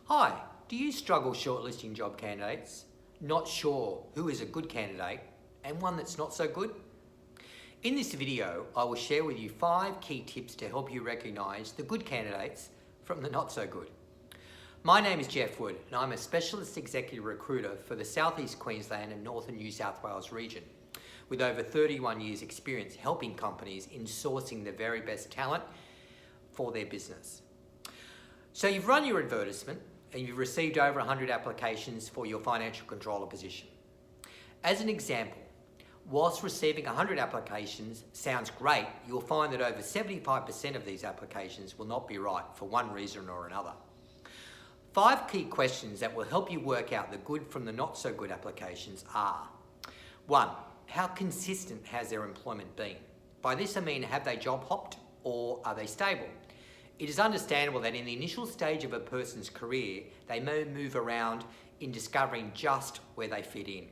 Hi, do you struggle shortlisting job candidates? Not sure who is a good candidate and one that's not so good? In this video, I will share with you 5 key tips to help you recognise the good candidates from the not so good. My name is Jeff Wood and I'm a specialist executive recruiter for the South East Queensland and Northern New South Wales region, with over 31 years experience helping companies in sourcing the very best talent for their business. So you've run your advertisement and you've received over 100 applications for your financial controller position. As an example, whilst receiving 100 applications sounds great, you'll find that over 75% of these applications will not be right for one reason or another. 5 key questions that will help you work out the good from the not so good applications are: 1. How consistent has their employment been? By this I mean, have they job hopped or are they stable? It is understandable that in the initial stage of a person's career, they may move around in discovering just where they fit in.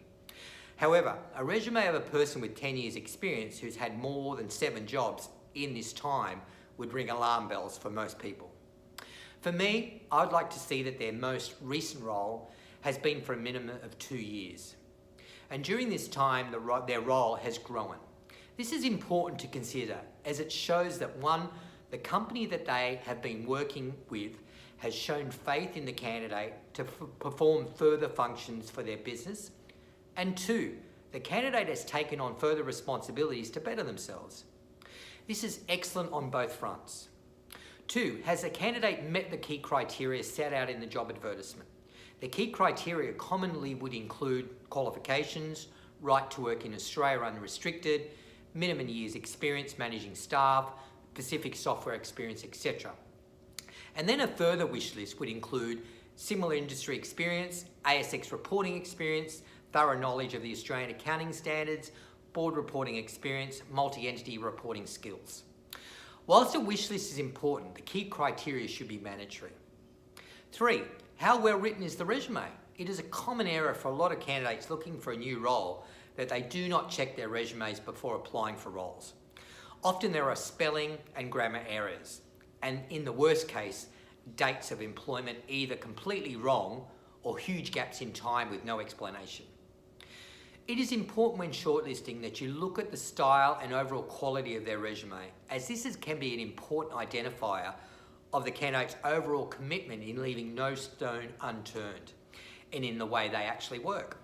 However, a resume of a person with 10 years experience who's had more than 7 jobs in this time would ring alarm bells for most people. For me, I'd like to see that their most recent role has been for a minimum of 2 years. And during this time, their role has grown. This is important to consider as it shows that 1, the company that they have been working with has shown faith in the candidate to perform further functions for their business. And 2, the candidate has taken on further responsibilities to better themselves. This is excellent on both fronts. 2, has the candidate met the key criteria set out in the job advertisement? The key criteria commonly would include qualifications, right to work in Australia unrestricted, minimum years experience managing staff, specific software experience, etc. And then a further wish list would include similar industry experience, ASX reporting experience, thorough knowledge of the Australian accounting standards, board reporting experience, multi-entity reporting skills. Whilst a wish list is important, the key criteria should be mandatory. 3, how well written is the resume? It is a common error for a lot of candidates looking for a new role that they do not check their resumes before applying for roles. Often there are spelling and grammar errors, and in the worst case, dates of employment either completely wrong or huge gaps in time with no explanation. It is important when shortlisting that you look at the style and overall quality of their resume, as this can be an important identifier of the candidate's overall commitment in leaving no stone unturned and in the way they actually work.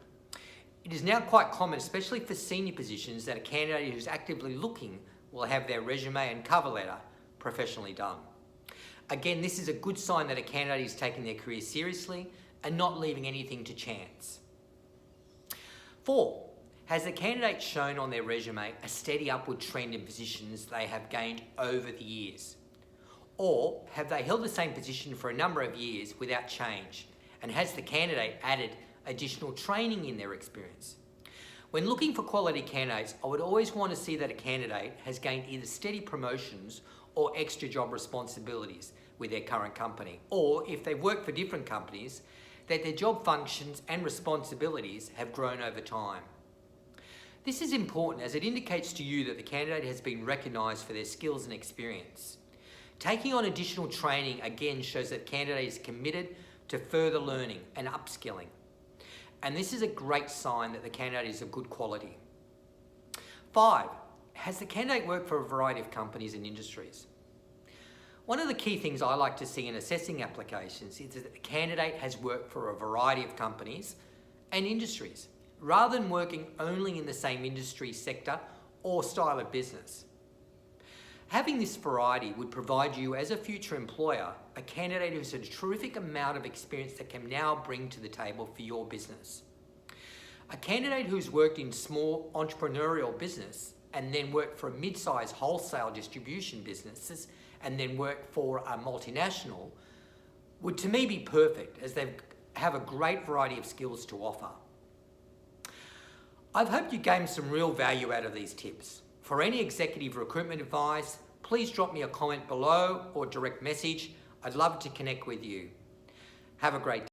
It is now quite common, especially for senior positions, that a candidate who's actively looking will have their resume and cover letter professionally done. Again, this is a good sign that a candidate is taking their career seriously and not leaving anything to chance. 4, has the candidate shown on their resume a steady upward trend in positions they have gained over the years? Or have they held the same position for a number of years without change? And has the candidate added additional training in their experience? When looking for quality candidates, I would always want to see that a candidate has gained either steady promotions or extra job responsibilities with their current company, or if they've worked for different companies, that their job functions and responsibilities have grown over time. This is important as it indicates to you that the candidate has been recognised for their skills and experience. Taking on additional training again shows that the candidate is committed to further learning and upskilling. And this is a great sign that the candidate is of good quality. 5, has the candidate worked for a variety of companies and industries? One of the key things I like to see in assessing applications is that the candidate has worked for a variety of companies and industries, rather than working only in the same industry sector or style of business. Having this variety would provide you, as a future employer, a candidate who has a terrific amount of experience that can now bring to the table for your business. A candidate who's worked in small entrepreneurial business and then worked for a mid-sized wholesale distribution businesses and then worked for a multinational would to me be perfect, as they have a great variety of skills to offer. I've hoped you gained some real value out of these tips. For any executive recruitment advice, please drop me a comment below or direct message. I'd love to connect with you. Have a great day.